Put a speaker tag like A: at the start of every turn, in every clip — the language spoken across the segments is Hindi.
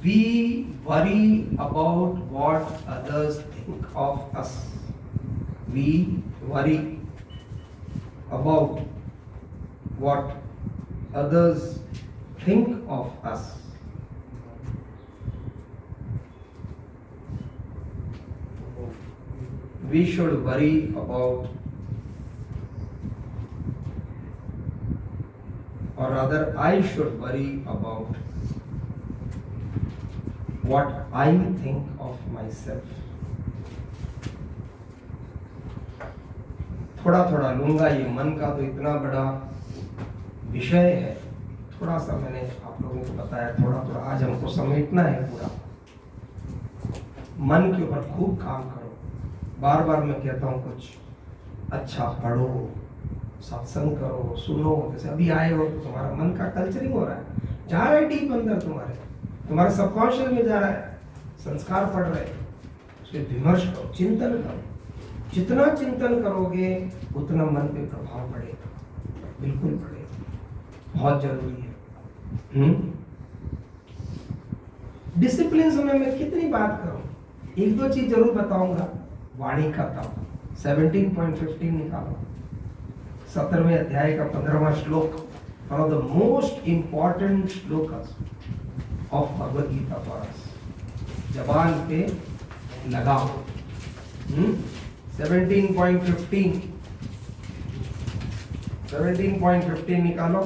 A: We worry about what others think of us. We worry about what others think of us. We should worry about, or rather I should worry about what I think of myself. थोड़ा थोड़ा लूंगा, ये मन का तो इतना बड़ा विषय है, थोड़ा सा मैंने आप लोगों को बताया, थोड़ा थोड़ा आज हमको समेटना है पूरा। मन के ऊपर खूब काम करो। बार बार मैं कहता हूँ कुछ अच्छा पढ़ो, सत्संग करो, सुनो। जैसे अभी आए हो तो तुम्हारा मन का कल्चरिंग हो रहा है, जा रहा है डीप अंदर, तुम्हारे सबकॉन्शियस में जा रहा है, संस्कार पड़ रहे हैं। उसके विमर्श करो, चिंतन करो। जितना चिंतन करोगे उतना मन पे प्रभाव पड़ेगा, बिल्कुल पड़ेगा, बहुत जरूरी है। डिसिप्लिन में मैं कितनी बात करूं, एक दो चीज जरूर बताऊंगा। वाणी का तप 17.15 निकालो, 17वें अध्याय का 15वां श्लोक, one of the most important shlokas of Bhagavad Gita for us. जबान पे लगाओ। 17.15 निकालो।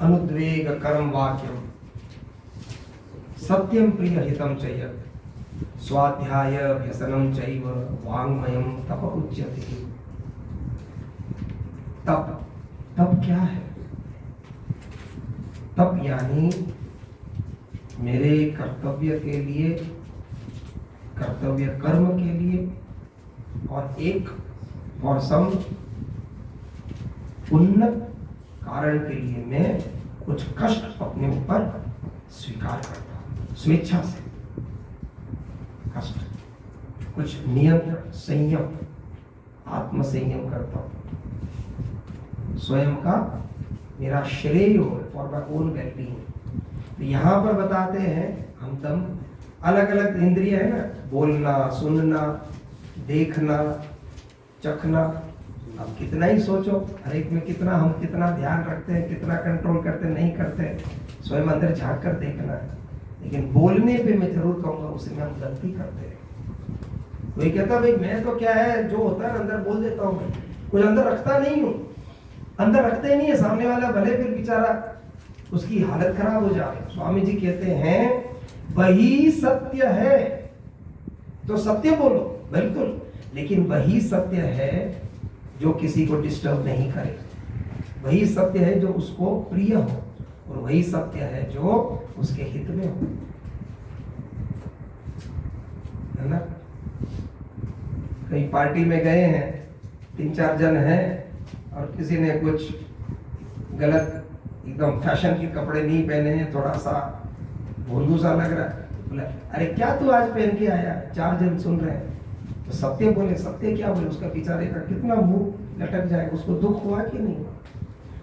A: अनुद्वेग कर्म वाक्यम सत्यम प्रिय हितम चैव स्वाध्याय व्यसनम चैव वाङ्मयम तप उच्यते। तप क्या है? तप यानी मेरे कर्तव्य के लिए, कर्तव्य कर्म के लिए, और एक फॉर सम उन्नत कारण के लिए मैं कुछ कष्ट अपने ऊपर स्वीकार करता हूं, स्वेच्छा से कष्ट, कुछ नियंत्रण, संयम, आत्म संयम करता हूं, स्वयं का मेरा श्रेय हो, फॉर माय ओन वेलबीइंग। तो यहाँ पर बताते हैं हम तम अलग अलग इंद्रिय है ना, बोलना, सुनना, देखना, चखना। अब कितना ही सोचो, हर एक में कितना हम कितना ध्यान रखते हैं, कितना कंट्रोल करते नहीं करते, स्वयं अंदर झांक कर देखना है। लेकिन बोलने पे मैं जरूर कहूँगा उसमें हम गलती करते हैं। कोई कहता भाई मैं तो क्या है, जो होता है अंदर बोल देता हूँ, कुछ अंदर रखता नहीं हूँ। अंदर रखते नहीं है सामने वाला, भले फिर बेचारा उसकी हालत खराब हो जाए। स्वामी जी कहते हैं वही सत्य है तो सत्य बोलो, बिल्कुल, लेकिन वही सत्य है जो किसी को डिस्टर्ब नहीं करे, वही सत्य है जो उसको प्रिय हो, और वही सत्य है जो उसके हित में हो, है ना। कहीं पार्टी में गए हैं, 3-4 जन हैं, और किसी ने कुछ गलत एकदम फैशन के कपड़े नहीं पहने हैं, थोड़ा सा भोलू सा लग रहा है, बोला अरे क्या तू आज पहन के आया? 4 जन सुन रहे हैं, तो सत्य बोले, सत्य क्या बोले, उसका बेचारे का कितना मुंह लटक जाएगा, उसको दुख हुआ कि नहीं हुआ।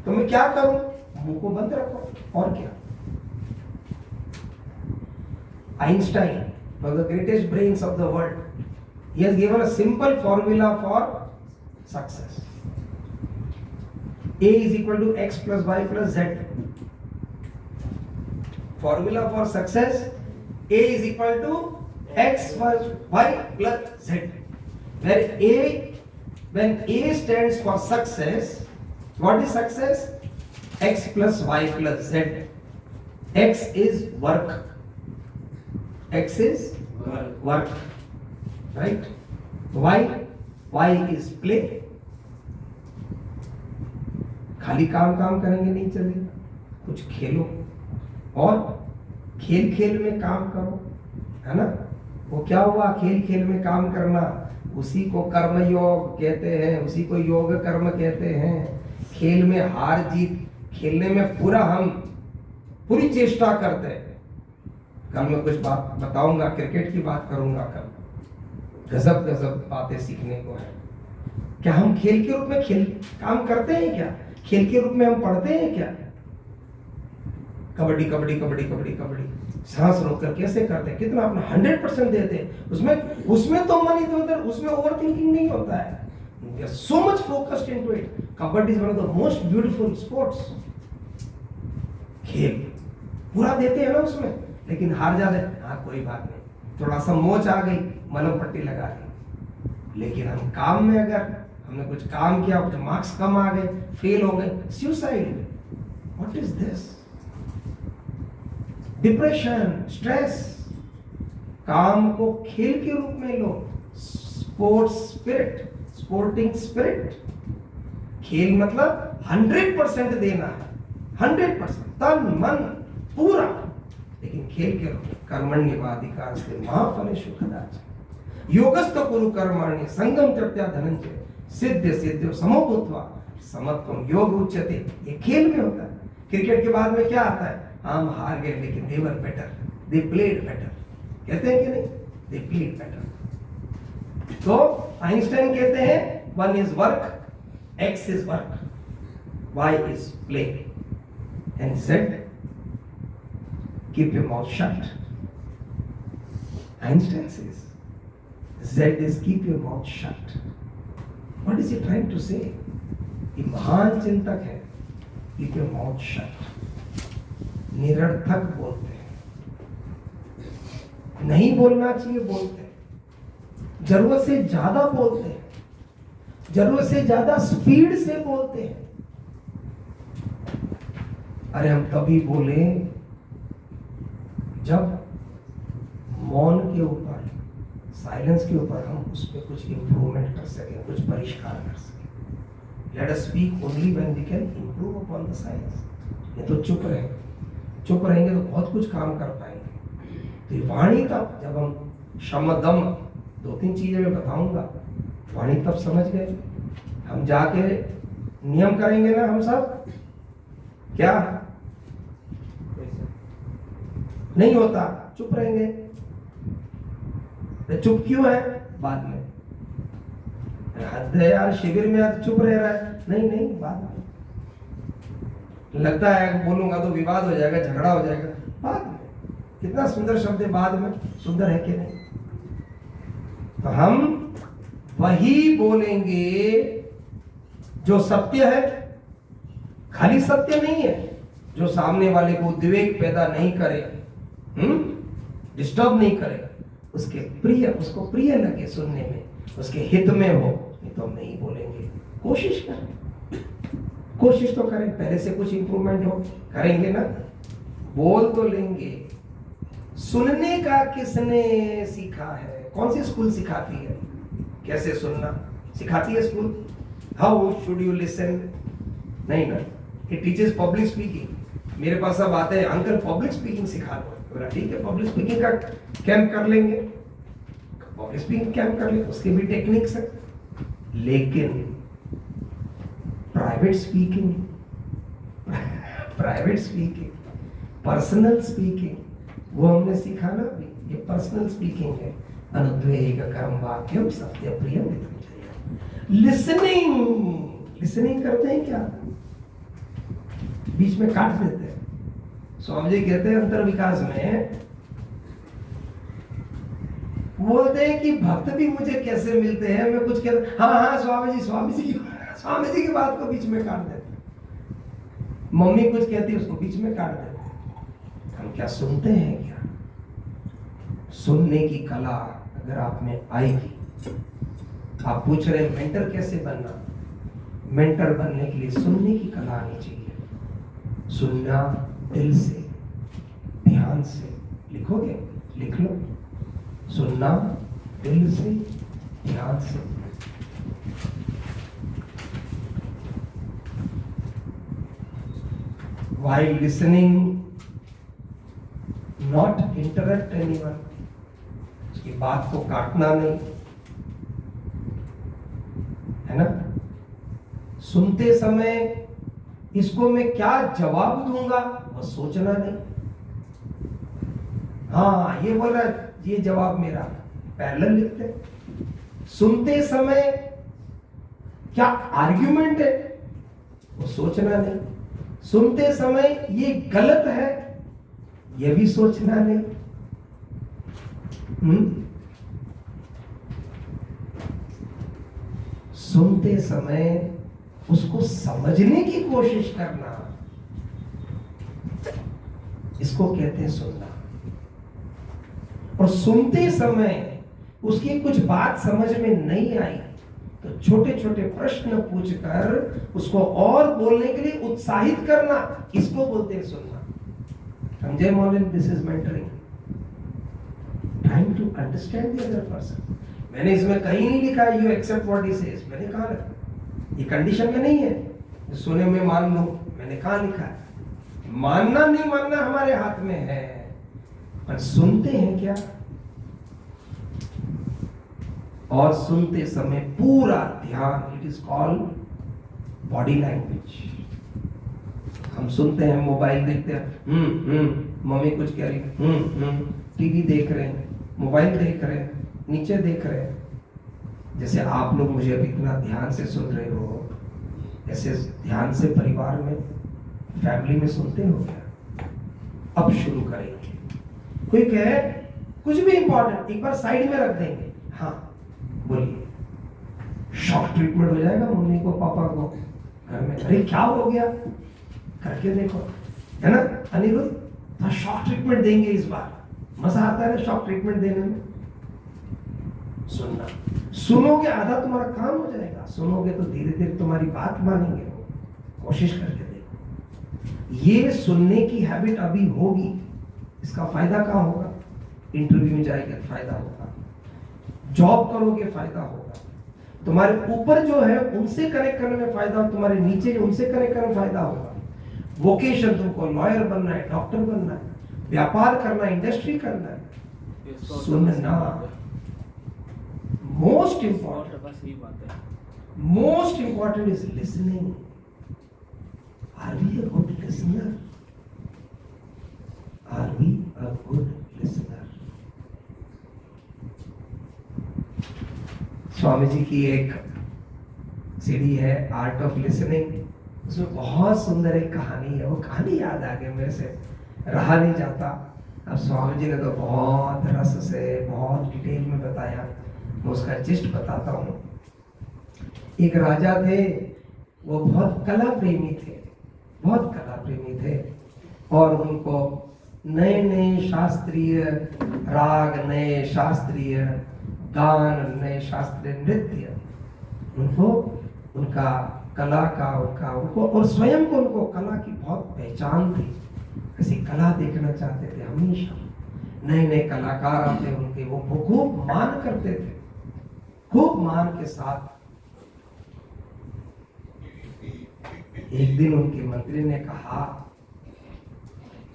A: तो मैं क्या करूं, मुंह को बंद रखो, और क्या। Einstein, one of the greatest brains of the world, he has given a simple formula for success. A is equal to x plus y plus z. Formula for success: A is equal to x plus y plus z. When A stands for success, what is success? X plus y plus z. X is work. X is work, right? Y is play. खाली काम करेंगे नहीं चलेगा, कुछ खेलो, और खेल में काम करो, है ना। वो क्या हुआ, खेल में काम करना, उसी को कर्म योग कहते हैं, उसी को योग कर्म कहते हैं। खेल में हार जीत, खेलने में पूरा हम पूरी चेष्टा करते हैं। कल मैं कुछ बात बताऊंगा, क्रिकेट की बात करूंगा कल, गजब बातें सीखने को है। क्या हम खेल के रूप में खेल काम करते हैं क्या? खेल के रूप में हम पढ़ते हैं क्या? कबड्डी कबड्डी कबड्डी कबड्डी कबड्डी सांस रोककर कैसे करते हैं, कितना अपना 100% देते हैं उसमें तो मन इधर उधर, उसमें ओवर थिंकिंग नहीं होता है. We are so much focused into it. Kabaddi is one of the most beautiful sports. खेल पूरा देते हैं ना उसमें, लेकिन हार जाते हैं, हाँ कोई बात नहीं, थोड़ा सा मोच आ गई, मलहम पट्टी लगा दी. लेकिन हम काम में अगर हमने कुछ काम किया, कुछ मार्क्स कम आ गए, फेल हो गए, suicide. What is this? Depression, stress. काम को खेल के रूप में लो. Sports spirit, sporting spirit. खेल मतलब 100% देना है, 100% तन मन पूरा. लेकिन खेल के रूप में कर्मण्येवाधिकारस्ते मा फलेषु कदाचन योगस्थ कुरु कर्मणि संगम त्यक्त्वा धनंजय सिद्ध सिद्ध समो भूत्वा समत्वम योग उच्यते. ये खेल में होता है. क्रिकेट के बाद में क्या आता है? हम हार गए लेकिन they were better, they played better. कहते हैं कि नहीं? They played better. तो आइंस्टाइन कहते हैं one is work, X is work, Y is play, and Z keep your mouth shut. Einstein says Z is keep your mouth shut. What is he trying to say? ये महान चिंतक है. Keep your mouth shut. निरर्थक बोलते हैं, नहीं बोलना चाहिए बोलते हैं, जरूरत से ज्यादा बोलते हैं, जरूरत से ज्यादा स्पीड से बोलते हैं. अरे हम तभी बोले जब मौन के ऊपर, साइलेंस के ऊपर हम उस पर कुछ इंप्रूवमेंट कर सकें, कुछ परिष्कार कर सकें. Let us speak only when we can improve upon the silence. ये तो चुप रहेंगे तो बहुत कुछ काम कर पाएंगे. तो वाणी तब, जब हम शम दम, 2-3 चीजें मैं बताऊंगा, वाणी तब समझ गए. हम जाके नियम करेंगे ना हम सब, क्या नहीं होता, चुप रहेंगे. चुप क्यों है? बाद में हद है यार, शिविर में आज चुप रह रहा है. नहीं, बाद में लगता है बोलूंगा तो विवाद हो जाएगा, झगड़ा हो जाएगा. बाद में कितना सुंदर शब्द है, बाद में. सुंदर है कि नहीं? तो हम वही बोलेंगे जो सत्य है. खाली सत्य नहीं है, जो सामने वाले को उद्वेग पैदा नहीं करे, डिस्टर्ब नहीं करे, उसके प्रिय, उसको प्रिय लगे सुनने में, उसके हित में हो. ये तो हम नहीं बोलेंगे. कोशिश तो करें, पहले से कुछ इंप्रूवमेंट हो, करेंगे ना, बोल तो लेंगे. सुनने का किसने सीखा है? कौन सी स्कूल सिखाती है कैसे सुनना? सिखाती है school? How should you listen? नहीं ना, इट टीचेस पब्लिक स्पीकिंग. मेरे पास सब आते हैं, अंकल पब्लिक स्पीकिंग सिखा दो. ठीक है, पब्लिक स्पीकिंग का कैंप कर लेंगे, पब्लिक स्पीकिंग कैंप कर लेंगे, उसके भी टेक्निक्स है. लेकिन प्राइवेट स्पीकिंग, पर्सनल स्पीकिंग, वो हमने सीखा ना अभी. ये पर्सनल स्पीकिंग है. अनुद्वेग कर्म वाक्यम सत्य प्रियम. लिसनिंग करते हैं क्या? बीच में काट देते हैं. स्वामी जी कहते हैं अंतर विकास में, बोलते हैं कि भक्त भी मुझे कैसे मिलते हैं. मैं कुछ कहता, हाँ स्वामी जी की बात को बीच में काट देते. मम्मी कुछ कहती है, उसको बीच में काट देते. हम क्या सुनते हैं क्या? सुनने की कला अगर आप में आएगी. आप पूछ रहे हैं मेंटर कैसे बनना? मेंटर बनने के लिए सुनने की कला आनी चाहिए. सुनना दिल से, ध्यान से. लिखोगे? लिख लो. सुनना दिल से, ध्यान से. While listening, not interrupt anyone. उसकी बात को काटना नहीं, है ना? सुनते समय इसको मैं क्या जवाब दूंगा, वो सोचना नहीं. हाँ ये बोला, ये जवाब मेरा, पैरेलल लिखते. सुनते समय क्या आर्ग्यूमेंट है, वो सोचना नहीं। सुनते समय ये गलत है, ये भी सोचना नहीं। सुनते समय उसको समझने की कोशिश करना, इसको कहते हैं सुनना। और सुनते समय उसकी कुछ बात समझ में नहीं आई तो छोटे छोटे प्रश्न पूछकर उसको और बोलने के लिए उत्साहित करना, इसको बोलते हैं सुनना। समझे Maulin? This is mentoring, trying to understand the other person. मैंने इसमें कहीं नहीं लिखा you accept what he says, मैंने कहा ये कंडीशन में नहीं है सुने में मान लो, मैंने कहा लिखा है। मानना नहीं मानना हमारे हाथ में है, पर सुनते हैं क्या? और सुनते समय पूरा ध्यान, it is called body language. हम सुनते हैं, मोबाइल देखते हैं, मम्मी कुछ कह रही, टीवी देख रहे हैं, मोबाइल देख रहे हैं, नीचे देख रहे हैं। जैसे आप लोग मुझे अभी इतना ध्यान से सुन रहे हो, ऐसे ध्यान से परिवार में, फैमिली में सुनते हो क्या? अब शुरू करेंगे। कोई कहे कुछ भी इंपॉर्टेंट एक बार साइड में रख देंगे। हाँ बोलिए, शॉक ट्रीटमेंट हो जाएगा मम्मी को पापा को घर में। अरे क्या हो गया, करके देखो, है ना अनिरुद्ध? तो शॉक ट्रीटमेंट देंगे इस बार। मजा आता है ना शॉक ट्रीटमेंट देने में? सुनना, सुनोगे आधा तुम्हारा काम हो जाएगा। सुनोगे तो धीरे धीरे तुम्हारी बात मानेंगे। कोशिश करके देखो। ये सुनने की हैबिट अभी होगी, इसका फायदा कहाँ होगा? इंटरव्यू में जाएगा फायदा होगा, जॉब करोगे फायदा होगा, तुम्हारे ऊपर जो है उनसे कनेक्ट करने में फायदा होगा, तुम्हारे नीचे जो उनसे कनेक्ट करने में फायदा होगा। वोकेशन, तुमको लॉयर बनना है, डॉक्टर बनना है, व्यापार करना है, इंडस्ट्री करना है, सुनना most important is listening. Are we a good listener? Are we a good listener? Swami ji की एक सीडी है आर्ट ऑफ लिसनिंग, उसमें बहुत सुंदर एक कहानी है। वो कहानी याद आ गई मेरे से, रहा नहीं जाता। अब स्वामी जी ने तो बहुत रस से बहुत डिटेल में बताया, मैं उसका जिस्ट बताता हूँ। एक राजा थे, वो बहुत कला प्रेमी थे, बहुत कला प्रेमी थे, और उनको नए नए शास्त्रीय राग, नए शास्त्रीय गान, नए शास्त्रीय नृत्य, उनको उनका कला का उनको और स्वयं को उनको कला की बहुत पहचान थी। ऐसी कला देखना चाहते थे हमेशा। नए नए कलाकार आते उनके, वो खूब मान करते थे, खूब मान के साथ। एक दिन उनके मंत्री ने कहा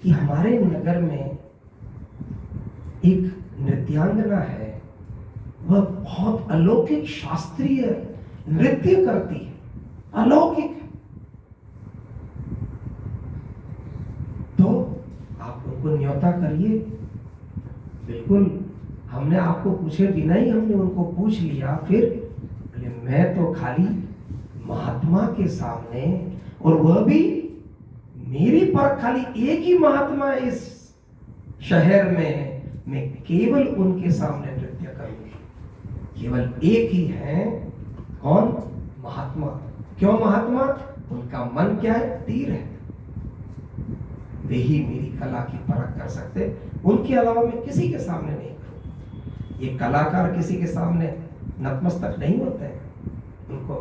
A: कि हमारे नगर में एक नृत्यांगना है, वह बहुत अलौकिक शास्त्रीय नृत्य करती है, अलौकिक। तो आप उनको न्योता करिए। बिल्कुल, हमने आपको पूछे बिना ही हमने उनको पूछ लिया। फिर बोले मैं तो खाली महात्मा के सामने, और वह भी मेरी पर खाली एक ही महात्मा इस शहर में, मैं केवल उनके सामने नृत्य करूंगी। केवल एक ही है, कौन? महात्मा। क्यों महात्मा? उनका मन क्या है? तीर है। वे ही मेरी कला की परख कर सकते, उनके अलावा मैं किसी के सामने नहीं करूँ। ये कलाकार किसी के सामने नतमस्तक नहीं होते हैं। उनको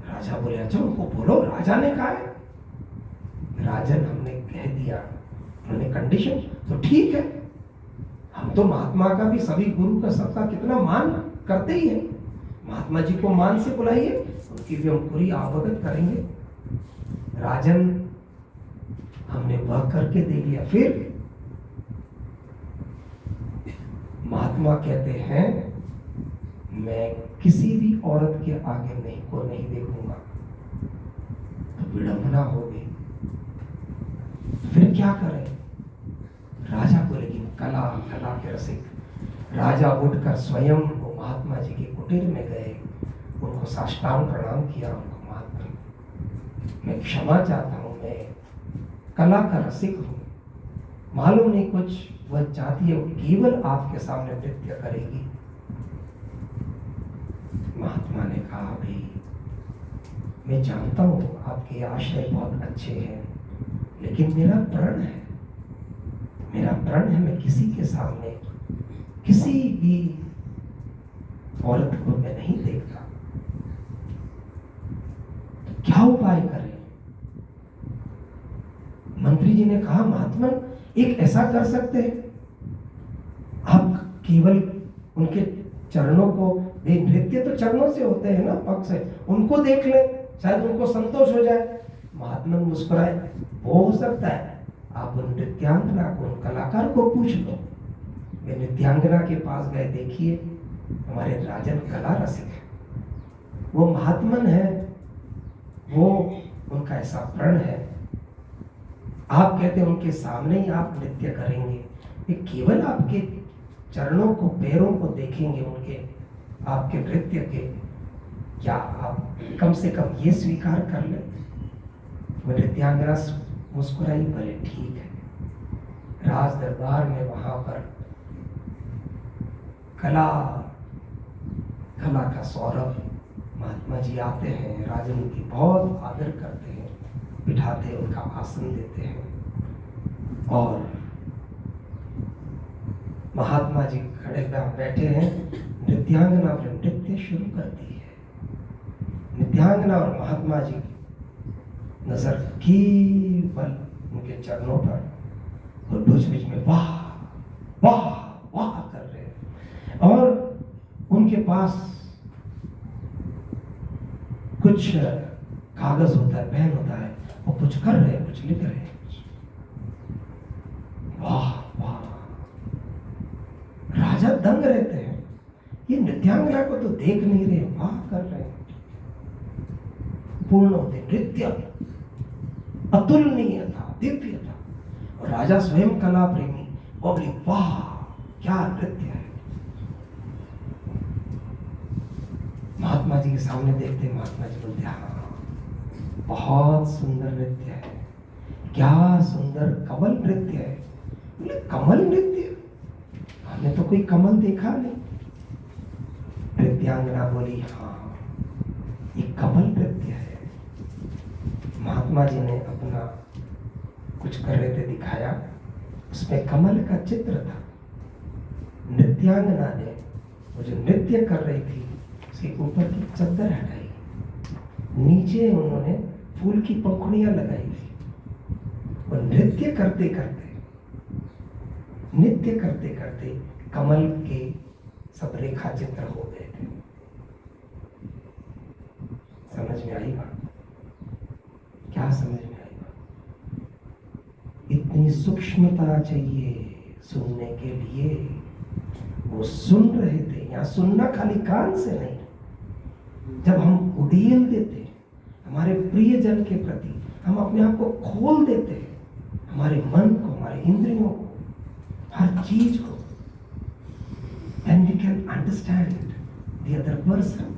A: राजा बोले, अच्छा उनको बोलो, राजा ने कहा है। राजन हमने कह दिया, उन्होंने कंडीशन, तो ठीक है। हम तो महात्मा का भी, सभी गुरु का, सबका कितना मान करते ही है। महात्मा जी को मान से बुलाइए, उनकी भी हम पूरी अवगत करेंगे। राजन हमने वह करके दे लिया। फिर महात्मा कहते हैं मैं किसी भी औरत के आगे नहीं देखूंगा। तो विडंबना हो गई। फिर क्या करें? राजा को, लेकिन कला के रसिक राजा उठकर स्वयं वो महात्मा जी के कुटीर में गए, उनको साष्टांग प्रणाम किया, उनको महात्मा मैं क्षमा चाहता हूँ, मैं कला का रसिक हूँ, मालूम नहीं कुछ वह चाहती है, वो केवल आपके सामने नृत्य करेगी। महात्मा ने कहा भाई मैं जानता हूँ आपके आशय बहुत अच्छे हैं, लेकिन मेरा प्रण है, मैं किसी के सामने किसी भी औरत को मैं नहीं देखता, तो क्या उपाय करें? मंत्री जी ने कहा महात्मा एक ऐसा कर सकते हैं, आप केवल उनके चरणों को, नृत्य तो चरणों से होते हैं ना, पग से, उनको देख ले, शायद उनको संतोष हो जाए। महात्मा मुस्कुराए, वो हो सकता है, आप उन नृत्यांगना को, उन कलाकार को पूछ लो। वे नृत्यांगना के पास गए, देखिए हमारे राजन कला रसिक है, वो महात्मन है, वो उनका ऐसा प्रण है, आप कहते हैं उनके सामने ही आप नृत्य करेंगे, वे केवल आपके चरणों को, पैरों को देखेंगे, उनके आपके नृत्य के, क्या आप कम से कम ये स्वीकार कर ले? वो नृत्यांगना मुस्कुराई, बोले ठीक है। राज दरबार में वहां पर कला का सौरभ, महात्मा जी आते हैं, राजन की बहुत आदर करते हैं, बिठाते हैं, उनका आसन देते हैं, और महात्मा जी खड़े बैठे हैं, नृत्यांगना फिर नृत्य शुरू करती है। नृत्यांगना और महात्मा जी नजर केवल उनके चरणों पर, और बीच बीच में वाह वाह वाह कर रहे हैं, और उनके पास कुछ कागज होता है, पेन होता है, वो कुछ कर रहे हैं, कुछ लिख रहे हैं। वाह वाह, राजा दंग रहते हैं, ये नृत्यांगना को तो देख नहीं रहे, वाह कर रहे हैं। पूर्ण होते नृत्य अतुलनीय था, दिव्य था, और राजा स्वयं कला प्रेमी, वो भी वाह क्या नृत्य है। महात्मा जी के सामने देखते, महात्मा जी बोलते हाँ बहुत सुंदर नृत्य है, क्या सुंदर कमल नृत्य है। बोले कमल नृत्य, हमने तो कोई कमल देखा नहीं। नृत्यांगना बोली हाँ ये कमल नृत्य है। महात्मा जी ने अपना कुछ कर रहे थे, दिखाया, उसमें कमल का चित्र था। नृत्यांगना ने वो जो नृत्य कर रही थी उसके ऊपर की चद्दर हटाई, नीचे उन्होंने फूल की पंखुड़ियां लगाई थी, और नृत्य करते करते कमल के सब रेखा चित्र हो गए थे। समझ में आई बात? क्या समझ में आई बात? इतनी सूक्ष्मता चाहिए सुनने के लिए। वो सुन रहे थे, यहाँ सुनना खाली कान से नहीं, जब हम उड़ील देते हमारे प्रियजन के प्रति, हम अपने आप को खोल देते हैं, हमारे मन को, हमारे इंद्रियों को, हर चीज को, and we can understand the other person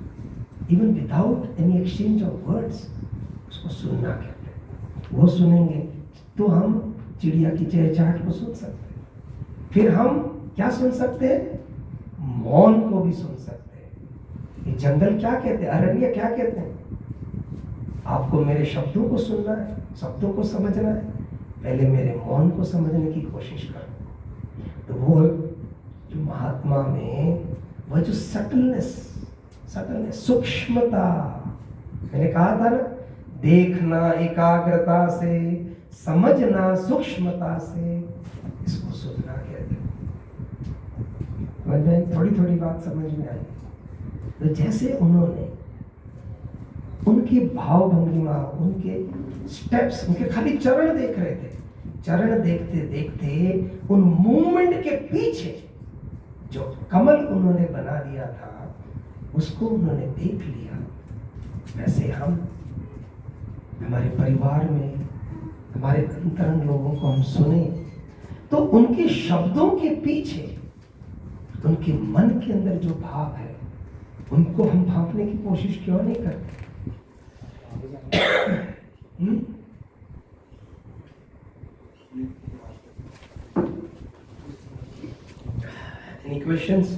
A: even without any exchange of words, उसको सुनना कहते हैं। वो सुनेंगे तो हम चिड़िया की चहचहाट को सुन सकते हैं, फिर हम क्या सुन सकते हैं? मौन को भी सुन सकते हैं। ये जंगल क्या कहते हैं, अरण्य क्या कहते हैं? आपको मेरे शब्दों को सुनना है, शब्दों को समझना है, पहले मेरे मौन को समझने की कोशिश करो। तो वो जो महात्मा में वह जो सटलनेस, सूक्ष्मता, मैंने कहा था ना, देखना एकाग्रता से, समझना सूक्ष्मता से, इसको सुनना कहते हैं। समझ में थोड़ी बात समझ में आई। तो जैसे उन्होंने उनके भाव भंगिमा, उनके स्टेप्स, उनके खाली चरण देख रहे थे, चरण देखते देखते उन मूवमेंट के पीछे जो कमल उन्होंने बना दिया था उसको उन्होंने देख लिया। वैसे हम हमारे परिवार में, हमारे अंतरंग लोगों को हम सुने तो उनके शब्दों के पीछे उनके मन के अंदर जो भाव है उनको हम भांपने की कोशिश क्यों नहीं करते? Any questions?